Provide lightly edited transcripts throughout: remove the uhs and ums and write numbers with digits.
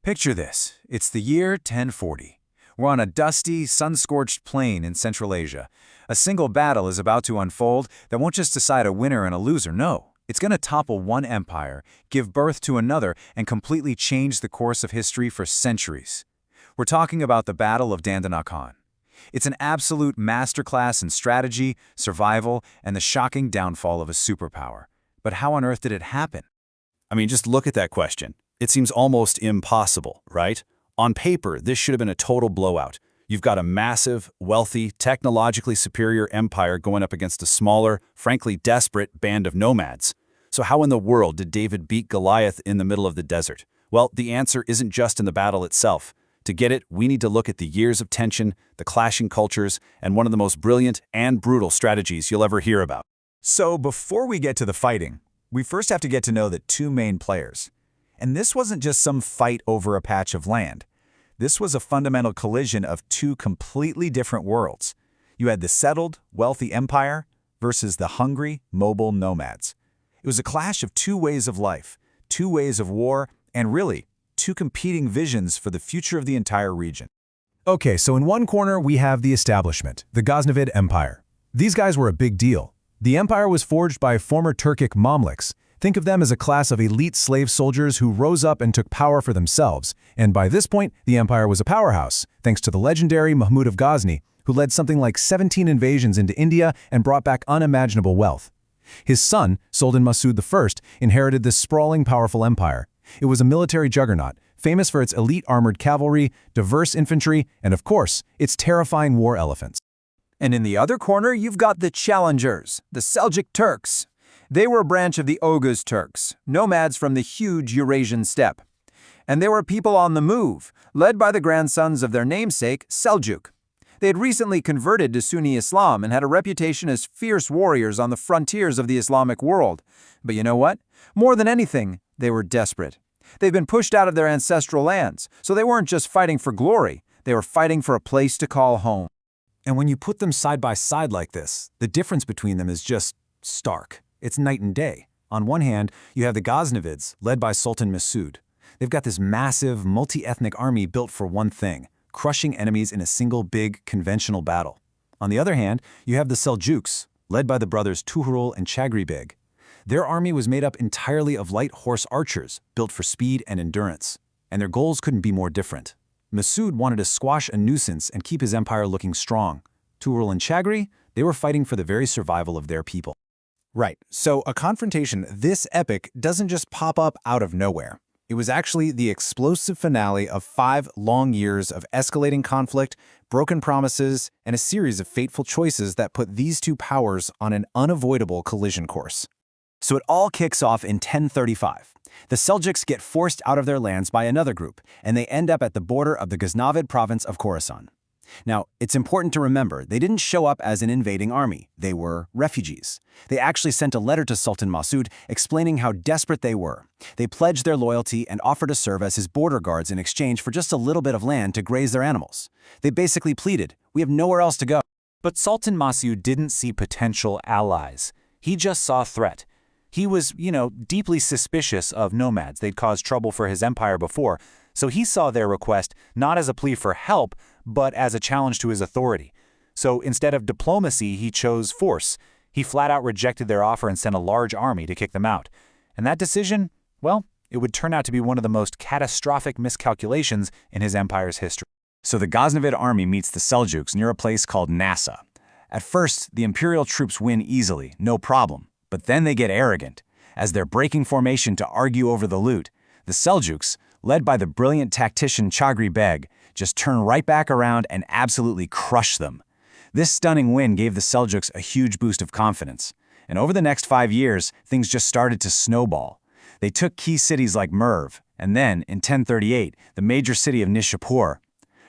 Picture this. It's the year 1040. We're on a dusty, sun-scorched plain in Central Asia. A single battle is about to unfold that won't just decide a winner and a loser, no. It's going to topple one empire, give birth to another, and completely change the course of history for centuries. We're talking about the Battle of Dandanaqan. It's an absolute masterclass in strategy, survival, and the shocking downfall of a superpower. But how on earth did it happen? Just look at that question. It seems almost impossible, right? On paper, this should have been a total blowout. You've got a massive, wealthy, technologically superior empire going up against a smaller, frankly desperate band of nomads. So how in the world did David beat Goliath in the middle of the desert? Well, the answer isn't just in the battle itself. To get it, we need to look at the years of tension, the clashing cultures, and one of the most brilliant and brutal strategies you'll ever hear about. So before we get to the fighting, we first have to get to know the two main players. And this wasn't just some fight over a patch of land. This was a fundamental collision of two completely different worlds. You had the settled, wealthy empire versus the hungry, mobile nomads. It was a clash of two ways of life, two ways of war, and really, two competing visions for the future of the entire region. Okay, so in one corner we have the establishment, the Ghaznavid Empire. These guys were a big deal. The empire was forged by former Turkic Mamluks. Think of them as a class of elite slave soldiers who rose up and took power for themselves, and by this point, the empire was a powerhouse, thanks to the legendary Mahmud of Ghazni, who led something like 17 invasions into India and brought back unimaginable wealth. His son, Sultan Masud I, inherited this sprawling, powerful empire. It was a military juggernaut, famous for its elite armored cavalry, diverse infantry, and of course, its terrifying war elephants. And in the other corner, you've got the challengers, the Seljuk Turks. They were a branch of the Oghuz Turks, nomads from the huge Eurasian steppe. And they were people on the move, led by the grandsons of their namesake, Seljuk. They had recently converted to Sunni Islam and had a reputation as fierce warriors on the frontiers of the Islamic world. But you know what? More than anything, they were desperate. They'd been pushed out of their ancestral lands, so they weren't just fighting for glory, they were fighting for a place to call home. And when you put them side by side like this, the difference between them is just stark. It's night and day. On one hand, you have the Ghaznavids, led by Sultan Masud. They've got this massive, multi-ethnic army built for one thing, crushing enemies in a single big, conventional battle. On the other hand, you have the Seljuks, led by the brothers Tuhrul and Chagri Beg. Their army was made up entirely of light horse archers, built for speed and endurance. And their goals couldn't be more different. Masud wanted to squash a nuisance and keep his empire looking strong. Tuhrul and Chagri, they were fighting for the very survival of their people. Right, so a confrontation this epic doesn't just pop up out of nowhere. It was actually the explosive finale of 5 long years of escalating conflict, broken promises, and a series of fateful choices that put these two powers on an unavoidable collision course. So it all kicks off in 1035. The Seljuks get forced out of their lands by another group, and they end up at the border of the Ghaznavid province of Khorasan. Now, it's important to remember, they didn't show up as an invading army. They were refugees. They actually sent a letter to Sultan Masud explaining how desperate they were. They pledged their loyalty and offered to serve as his border guards in exchange for just a little bit of land to graze their animals. They basically pleaded, "We have nowhere else to go." But Sultan Masud didn't see potential allies. He just saw a threat. He was, deeply suspicious of nomads. They'd caused trouble for his empire before, so he saw their request not as a plea for help, but as a challenge to his authority. So instead of diplomacy, he chose force. He flat out rejected their offer and sent a large army to kick them out. And that decision, well, it would turn out to be one of the most catastrophic miscalculations in his empire's history. So the Ghaznavid army meets the Seljuks near a place called Nasa. At first, the imperial troops win easily, no problem. But then they get arrogant. As they're breaking formation to argue over the loot, the Seljuks, led by the brilliant tactician Chagri Beg, just turn right back around and absolutely crush them. This stunning win gave the Seljuks a huge boost of confidence. And over the next 5 years, things just started to snowball. They took key cities like Merv, and then, in 1038, the major city of Nishapur.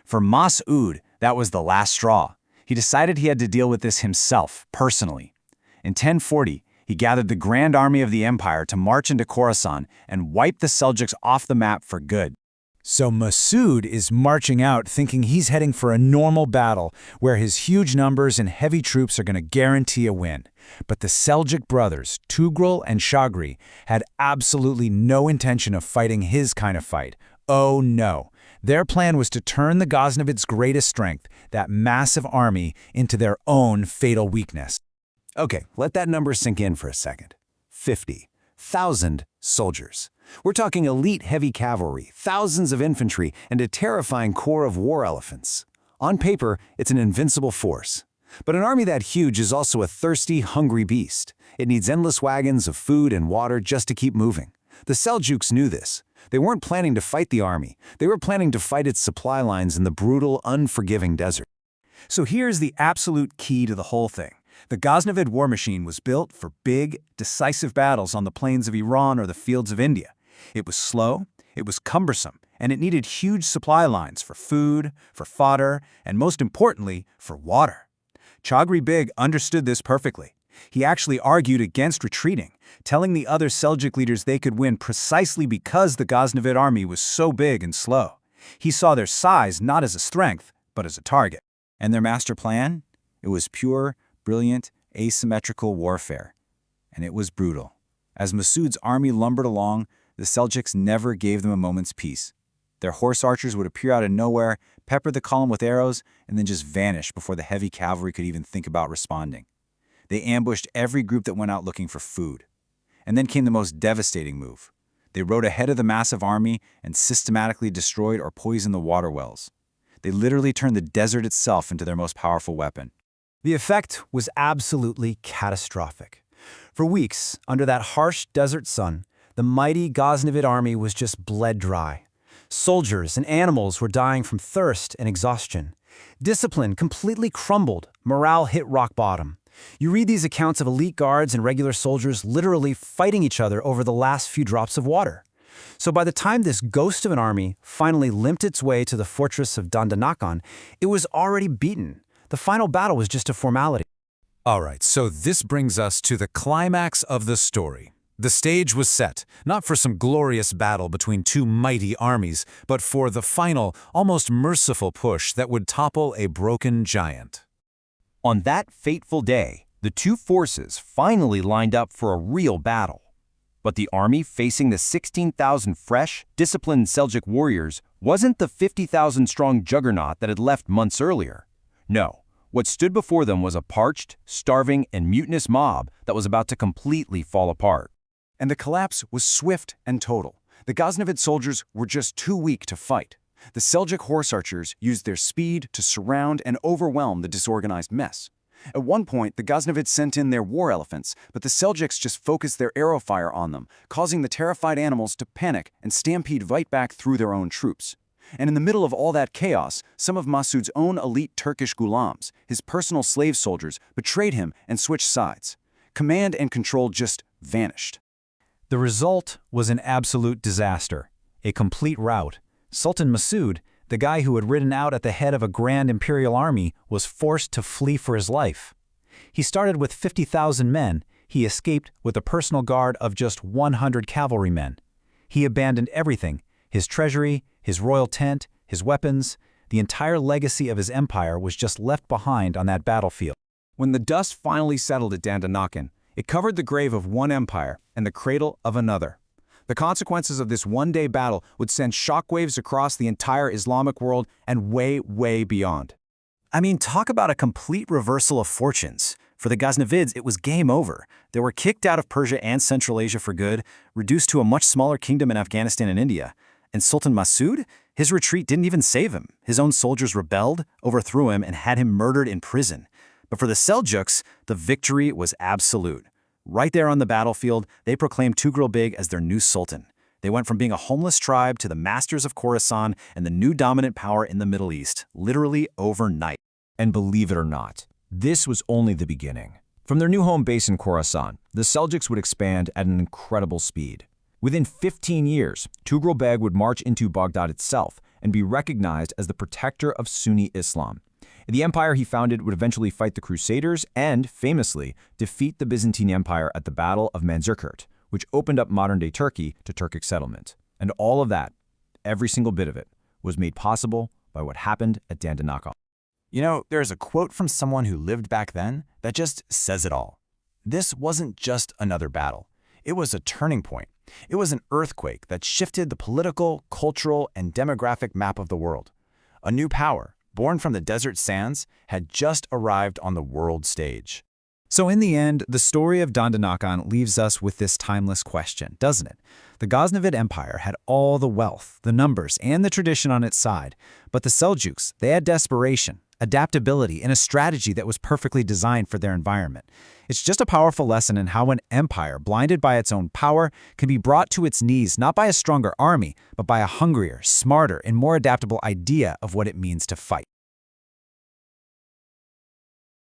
For Mas'ud, that was the last straw. He decided he had to deal with this himself, personally. In 1040, he gathered the grand army of the empire to march into Khorasan and wipe the Seljuks off the map for good. So Masud is marching out thinking he's heading for a normal battle where his huge numbers and heavy troops are going to guarantee a win. But the Seljuk brothers, Tugrul and Chagri, had absolutely no intention of fighting his kind of fight, Oh no. Their plan was to turn the Ghaznavid's greatest strength, that massive army, into their own fatal weakness. Okay, let that number sink in for a second. 50,000 soldiers. We're talking elite heavy cavalry, thousands of infantry, and a terrifying corps of war elephants. On paper, it's an invincible force. But an army that huge is also a thirsty, hungry beast. It needs endless wagons of food and water just to keep moving. The Seljuks knew this. They weren't planning to fight the army. They were planning to fight its supply lines in the brutal, unforgiving desert. So here's the absolute key to the whole thing. The Ghaznavid war machine was built for big, decisive battles on the plains of Iran or the fields of India. It was slow, it was cumbersome, and it needed huge supply lines for food, for fodder, and most importantly, for water. Chagri Beg understood this perfectly. He actually argued against retreating, telling the other Seljuk leaders they could win precisely because the Ghaznavid army was so big and slow. He saw their size not as a strength, but as a target. And their master plan? It was pure, brilliant, asymmetrical warfare. And it was brutal. As Masud's army lumbered along, the Seljuks never gave them a moment's peace. Their horse archers would appear out of nowhere, pepper the column with arrows, and then just vanish before the heavy cavalry could even think about responding. They ambushed every group that went out looking for food. And then came the most devastating move. They rode ahead of the massive army and systematically destroyed or poisoned the water wells. They literally turned the desert itself into their most powerful weapon. The effect was absolutely catastrophic. For weeks, under that harsh desert sun, the mighty Ghaznavid army was just bled dry. Soldiers and animals were dying from thirst and exhaustion. Discipline completely crumbled, morale hit rock bottom. You read these accounts of elite guards and regular soldiers literally fighting each other over the last few drops of water. So by the time this ghost of an army finally limped its way to the fortress of Dandanaqan, it was already beaten. The final battle was just a formality. All right, so this brings us to the climax of the story. The stage was set, not for some glorious battle between two mighty armies, but for the final, almost merciful push that would topple a broken giant. On that fateful day, the two forces finally lined up for a real battle. But the army facing the 16,000 fresh, disciplined Seljuk warriors wasn't the 50,000-strong juggernaut that had left months earlier. No, what stood before them was a parched, starving, and mutinous mob that was about to completely fall apart. And the collapse was swift and total. The Ghaznavid soldiers were just too weak to fight. The Seljuk horse archers used their speed to surround and overwhelm the disorganized mess. At one point, the Ghaznavid sent in their war elephants, but the Seljuks just focused their arrow fire on them, causing the terrified animals to panic and stampede right back through their own troops. And in the middle of all that chaos, some of Masud's own elite Turkish gulams, his personal slave soldiers, betrayed him and switched sides. Command and control just vanished. The result was an absolute disaster, a complete rout. Sultan Masud, the guy who had ridden out at the head of a grand imperial army, was forced to flee for his life. He started with 50,000 men. He escaped with a personal guard of just 100 cavalrymen. He abandoned everything, his treasury, his royal tent, his weapons. The entire legacy of his empire was just left behind on that battlefield. When the dust finally settled at Dandanaqan, it covered the grave of one empire and the cradle of another. The consequences of this one-day battle would send shockwaves across the entire Islamic world and way, way beyond. I mean, talk about a complete reversal of fortunes. For the Ghaznavids, it was game over. They were kicked out of Persia and Central Asia for good, reduced to a much smaller kingdom in Afghanistan and India. And Sultan Masud? His retreat didn't even save him. His own soldiers rebelled, overthrew him, and had him murdered in prison. But for the Seljuks, the victory was absolute. Right there on the battlefield, they proclaimed Tughril Beg as their new sultan. They went from being a homeless tribe to the masters of Khorasan and the new dominant power in the Middle East, literally overnight. And believe it or not, this was only the beginning. From their new home base in Khorasan, the Seljuks would expand at an incredible speed. Within 15 years, Tughril Beg would march into Baghdad itself and be recognized as the protector of Sunni Islam. The empire he founded would eventually fight the Crusaders and, famously, defeat the Byzantine Empire at the Battle of Manzikert, which opened up modern-day Turkey to Turkic settlement. And all of that, every single bit of it, was made possible by what happened at Dandanaqan. You know, there's a quote from someone who lived back then that just says it all. This wasn't just another battle. It was a turning point. It was an earthquake that shifted the political, cultural, and demographic map of the world. A new power, born from the desert sands, had just arrived on the world stage. So in the end, the story of Dandanaqan leaves us with this timeless question, doesn't it? The Ghaznavid Empire had all the wealth, the numbers, and the tradition on its side. But the Seljuks, they had desperation, adaptability, and a strategy that was perfectly designed for their environment. It's just a powerful lesson in how an empire, blinded by its own power, can be brought to its knees not by a stronger army, but by a hungrier, smarter, and more adaptable idea of what it means to fight.